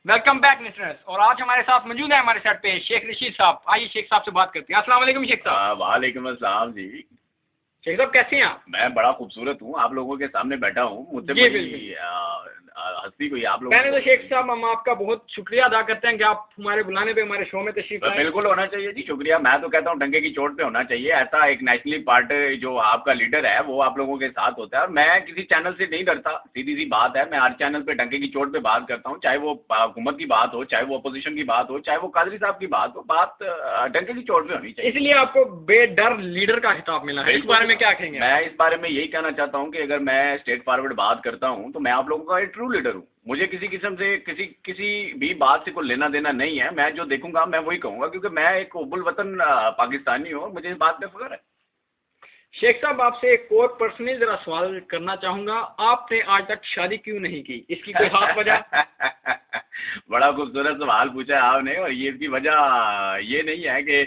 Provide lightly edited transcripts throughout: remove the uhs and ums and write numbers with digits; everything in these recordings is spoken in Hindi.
Welcome back listeners. और आज हमारे साथ मौजूद है हमारे साथ पे शेख रशीद साहब। आइए शेख साहब से बात करते हैं। अस्सलाम वालेकुम शेख साहब। वालेकुम अस्सलाम जी। शेख साहब कैसे हैं आप? मैं बड़ा खूबसूरत हूँ, आप लोगों के सामने बैठा हूँ, मुझसे जी बड़ी बिल्कुल। हस्ती कोई आप लोग। पहले तो शेख साहब हम आपका बहुत शुक्रिया अदा करते हैं कि आप हमारे बुलाने पे हमारे शो में तशरीफ लाए। बिल्कुल होना चाहिए जी, शुक्रिया। मैं तो कहता हूँ डंके की चोट पे होना चाहिए। ऐसा एक नेशनली पार्टी जो आपका लीडर है वो आप लोगों के साथ होता है, और मैं किसी चैनल से नहीं डरता, सीधी सी बात है। मैं हर चैनल पे डंके की चोट पे बात करता हूँ, चाहे वो हुकूमत की बात हो, चाहे वो अपोजिशन की बात हो, चाहे वो कादरी साहब की बात हो, बात डंके की चोट पे होनी चाहिए। इसलिए आपको बेडर लीडर का खिताब मिला है। इस बारे में क्या कहेंगे? मैं इस बारे में यही कहना चाहता हूँ कि अगर मैं स्ट्रेट फॉरवर्ड बात करता हूँ तो मैं आप लोगों का एक ट्रू लीडर हूँ। मुझे किसी किस्म से किसी भी बात से कोई लेना देना नहीं है। मैं जो देखूंगा मैं वही कहूँगा, क्योंकि मैं एक उबुल वतन पाकिस्तानी हूँ, मुझे इस बात पे फख्र है। शेख साहब आपसे एक और पर्सनली जरा सवाल करना चाहूंगा, आपने आज तक शादी क्यों नहीं की? इसकी कोई खास वजह? बड़ा खूबसूरत सवाल पूछा है आपने, और ये इसकी वजह ये नहीं है कि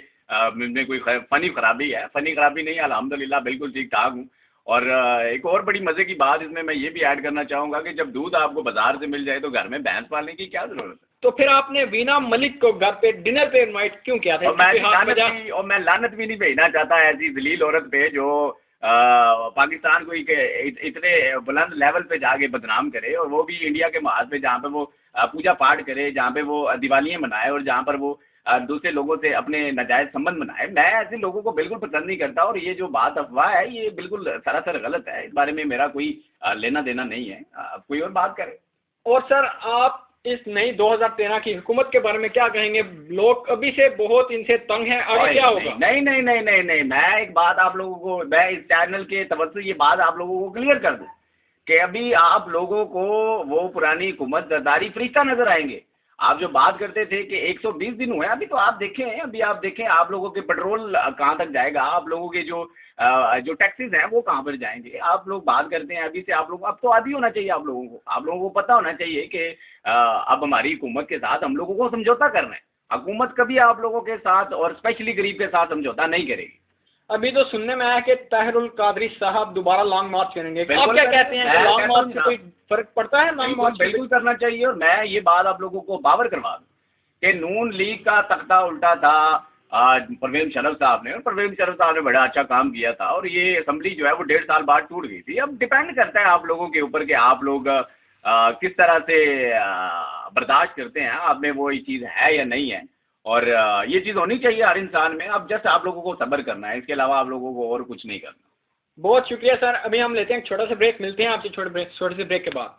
मुझमें कोई फनी खराबी है। फनी खराबी नहीं है, अल्हम्दुलिल्लाह बिल्कुल ठीक ठाक हूँ। और एक और बड़ी मज़े की बात इसमें मैं ये भी ऐड करना चाहूँगा कि जब दूध आपको बाजार से मिल जाए तो घर में भैंस पालने की क्या ज़रूरत है? तो फिर आपने वीना मलिक को घर पे डिनर पे इनवाइट क्यों किया था? और मैं लानत भी नहीं भेजना चाहता ऐसी जलील औरत पे जो पाकिस्तान को इतने बुलंद लेवल पे जाके बदनाम करे, और वो भी इंडिया के महाज पे, जहाँ पे वो पूजा पाठ करे, जहाँ पे वो दिवालियाँ मनाए, और जहाँ पर वो दूसरे लोगों से अपने नाजायज़ संबंध बनाए। मैं ऐसे लोगों को बिल्कुल पसंद नहीं करता, और ये जो बात अफवाह है ये बिल्कुल सरासर गलत है। इस बारे में मेरा कोई लेना देना नहीं है। कोई और बात करे। और सर आप इस नई 2013 की हुकूमत के बारे में क्या कहेंगे? लोग अभी से बहुत इनसे तंग हैं, आगे क्या होगा? नहीं नहीं नहीं नहीं नहीं, मैं एक बात आप लोगों को, मैं इस चैनल के तवज्जो ये बात आप लोगों को क्लियर कर दूं कि अभी आप लोगों को वो पुरानी हुकूमत जरदारी फरिश्ता नजर आएंगे। आप जो बात करते थे कि 120 दिन हुए, अभी तो आप देखें, अभी आप देखें आप लोगों के पेट्रोल कहाँ तक जाएगा, आप लोगों के जो टैक्सेस हैं वो कहाँ पर जाएंगे। आप लोग बात करते हैं अभी से, आप लोग अब तो आदी होना चाहिए। आप लोगों को पता होना चाहिए कि अब हमारी हुकूमत के साथ हम लोगों को समझौता करना है। हुकूमत कभी आप लोगों के साथ और स्पेशली गरीब के साथ समझौता नहीं करेगी। अभी तो सुनने में आया कि ताहिरुल कादरी साहब दोबारा लॉन्ग मार्च करेंगे। आप क्या कहते हैं कि लॉन्ग मार्च से कोई फर्क पड़ता है? लॉन्ग मार्च बिल्कुल करना चाहिए। और मैं ये बात आप लोगों को बावर करवा दूं कि नून लीग का तख्ता उल्टा था परवेज मुशर्रफ साहब ने, और परवेज मुशर्रफ साहब ने बड़ा अच्छा काम किया था, और ये असम्बली जो है वो 1.5 साल बाद टूट गई थी। अब डिपेंड करता है आप लोगों के ऊपर कि आप लोग किस तरह से बर्दाश्त करते हैं, आप में वो ये चीज़ है या नहीं है। और ये चीज़ होनी चाहिए हर इंसान में। अब जस्ट आप लोगों को सब्र करना है, इसके अलावा आप लोगों को और कुछ नहीं करना। बहुत शुक्रिया सर। अभी हम लेते हैं छोटा सा ब्रेक, मिलते हैं आपसे छोटे से ब्रेक के बाद।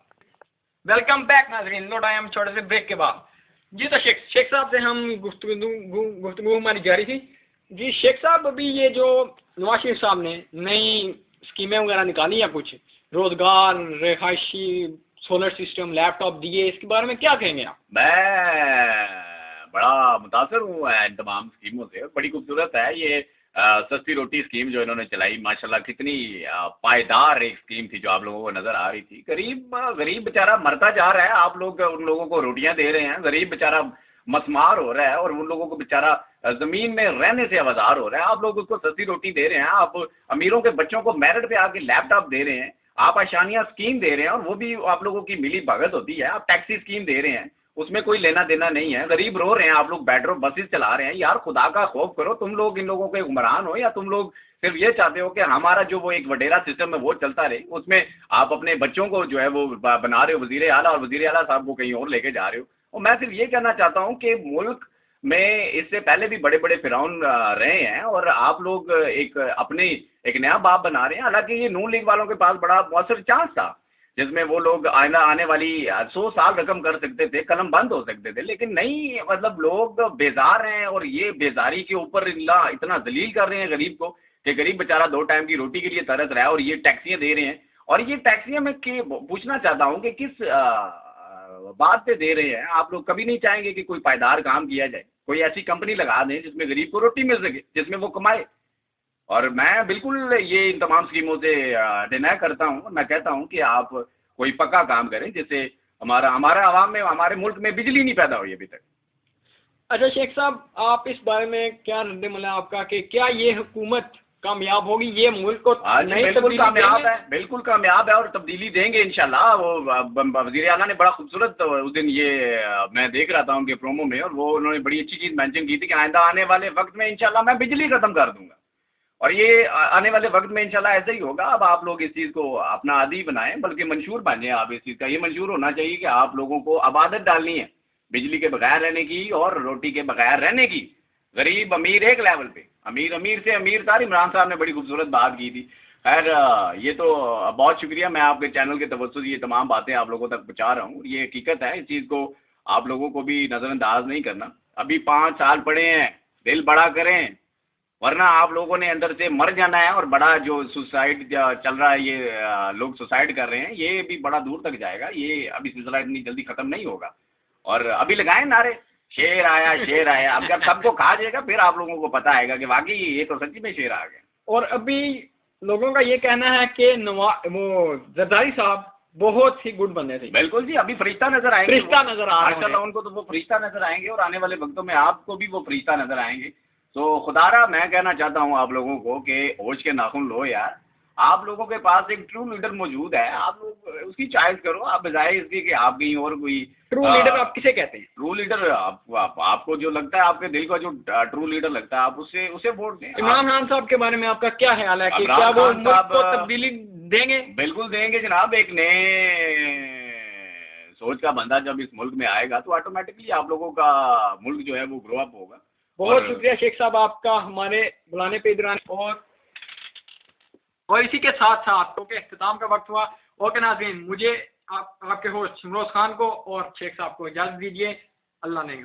वेलकम बैक नाजरीन, लौट आए हम छोटे से ब्रेक के बाद। जी तो शेख साहब से हम गुफ्तगू हमारी जारी थी। जी शेख साहब, अभी ये जो नवाज शरीफ साहब ने नई स्कीमें वगैरह निकाली हैं, कुछ रोजगार, रिहायशी, सोलर सिस्टम, लैपटॉप दिए, इसके बारे में क्या कहेंगे आप? मैं बड़ा मुतासर हूँ इन तमाम स्कीमों से। बड़ी खूबसूरत है ये सस्ती रोटी स्कीम जो इन्होंने चलाई, माशाल्लाह कितनी पायदार एक स्कीम थी जो आप लोगों को नज़र आ रही थी। गरीब बेचारा मरता जा रहा है, आप लोग उन लोगों को रोटियां दे रहे हैं। गरीब बेचारा मसमार हो रहा है, और उन लोगों को बेचारा ज़मीन में रहने से आवाज़ार हो रहा है। आप लोग उसको सस्ती रोटी दे रहे हैं, आप अमीरों के बच्चों को मेरिट पे आके लैपटॉप दे रहे हैं, आप आशानियाँ स्कीम दे रहे हैं, और वो भी आप लोगों की मिली भगत होती है। आप टैक्सी स्कीम दे रहे हैं, उसमें कोई लेना देना नहीं है। गरीब रो रहे हैं, आप लोग बैटरो बसेस चला रहे हैं। यार खुदा का खौफ करो, तुम लोग इन लोगों के हुक्मरान हो, या तुम लोग सिर्फ ये चाहते हो कि हमारा जो वो एक वडेरा सिस्टम है वो चलता रहे, उसमें आप अपने बच्चों को जो है वो बना रहे हो वजीर आला, और वजीर आला साहब को कहीं और लेके जा रहे हो। और मैं सिर्फ ये कहना चाहता हूँ कि मुल्क में इससे पहले भी बड़े बड़े फिरौन रहे हैं, और आप लोग एक नया बाप बना रहे हैं। हालांकि ये नून लीग वालों के पास बड़ा मौसर चांस था जिसमें वो लोग आने वाली 100 साल रकम कर सकते थे, कलम बंद हो सकते थे, लेकिन नहीं, मतलब लोग बेजार हैं, और ये बेजारी के ऊपर इतना जलील कर रहे हैं गरीब को कि गरीब बेचारा 2 टाइम की रोटी के लिए तरस रहा है, और ये टैक्सियां दे रहे हैं। और ये टैक्सियां मैं पूछना चाहता हूँ कि किस बात पे दे रहे हैं। आप लोग कभी नहीं चाहेंगे कि कोई पायदार काम किया जाए, कोई ऐसी कंपनी लगा दें जिसमें गरीब को रोटी मिल सके, जिसमें वो कमाए। और मैं बिल्कुल ये इन तमाम स्कीमों से डिनाई करता हूँ। मैं कहता हूँ कि आप कोई पक्का काम करें जिससे हमारा आवाम में, हमारे मुल्क में बिजली नहीं पैदा हुई अभी तक। अच्छा शेख साहब, आप इस बारे में क्या रद्द-ए-अमल है आपका कि क्या ये हुकूमत कामयाब होगी, ये मुल्क को नई बिल्कुल तब्दीली कामयाब देंगे। है, बिल्कुल कामयाब है और तब्दीली देंगे इंशाल्लाह। वो वज़ीर आला ने बड़ा खूबसूरत उस दिन ये मैं देख रहा था उनके प्रोमो में, और वो उन्होंने बड़ी अच्छी चीज़ मेंशन की थी कि आइंदा आने वाले वक्त में इंशाल्लाह मैं बिजली खत्म कर दूंगा। और ये आने वाले वक्त में इंशाल्लाह ऐसा ही होगा। अब आप लोग इस चीज़ को अपना आदी बनाएं, बल्कि मंशूर बने आप इस चीज़ का। ये मंशूर होना चाहिए कि आप लोगों को अब आदत डालनी है बिजली के बगैर रहने की और रोटी के बगैर रहने की। गरीब अमीर एक लेवल पे, अमीर अमीर से अमीर था। इमरान साहब ने बड़ी खूबसूरत बात की थी। खैर ये तो बहुत शुक्रिया, मैं आपके चैनल के तवज्जो से ये तमाम बातें आप लोगों तक पहुँचा रहा हूँ। ये हकीकत है, इस चीज़ को आप लोगों को भी नज़रअंदाज नहीं करना। अभी 5 साल पड़े हैं, दिल बड़ा करें, वरना आप लोगों ने अंदर से मर जाना है। और बड़ा जो सुसाइड चल रहा है, ये लोग सुसाइड कर रहे हैं, ये भी बड़ा दूर तक जाएगा। ये अभी सिलसिला इतनी जल्दी ख़त्म नहीं होगा। और अभी लगाएं नारे, शेर आया शेर आया। अब जब सबको कहा जाएगा फिर आप लोगों को पता आएगा कि वाकई ये तो सच्ची में शेर आ गया। और अभी लोगों का ये कहना है कि वो जरदारी साहब बहुत ही गुड बंदे थे। बिल्कुल जी, अभी फरिश्ता नजर आएंगे, फरिश्ता नजर आ रहे हैं माशाल्लाह। उनको तो वो फरिश्ता नजर आएंगे और आने वाले वक्तों में आपको भी वो फरिश्ता नजर आएंगे। तो खुदारा मैं कहना चाहता हूँ आप लोगों को कि होश के नाखून लो यार। आप लोगों के पास एक ट्रू लीडर मौजूद है, आप लोग उसकी चॉइस करो। आप बजाय इसके कि आप कहीं और कोई ट्रू लीडर आप किसे कहते हैं? ट्रू लीडर आपको जो लगता है, आपके दिल का जो ट्रू लीडर लगता है, आप उसे वोट दें। इमरान खान साहब के बारे में आपका क्या ख्याल है कि क्या वो मुल्क को तब्दीली देंगे? बिल्कुल देंगे जनाब। एक नए सोच का बंदा जब इस मुल्क में आएगा तो ऑटोमेटिकली आप लोगों का मुल्क जो है वो ग्रो अप होगा। बहुत शुक्रिया शेख साहब आपका हमारे बुलाने पे इधर आने। और इसी के साथ साथ ओके इख्तिताम का वक्त हुआ। ओके नाज़रीन, मुझे आपके होस्ट शमरोज खान को और शेख साहब को इजाज़त दीजिए। अल्लाह ने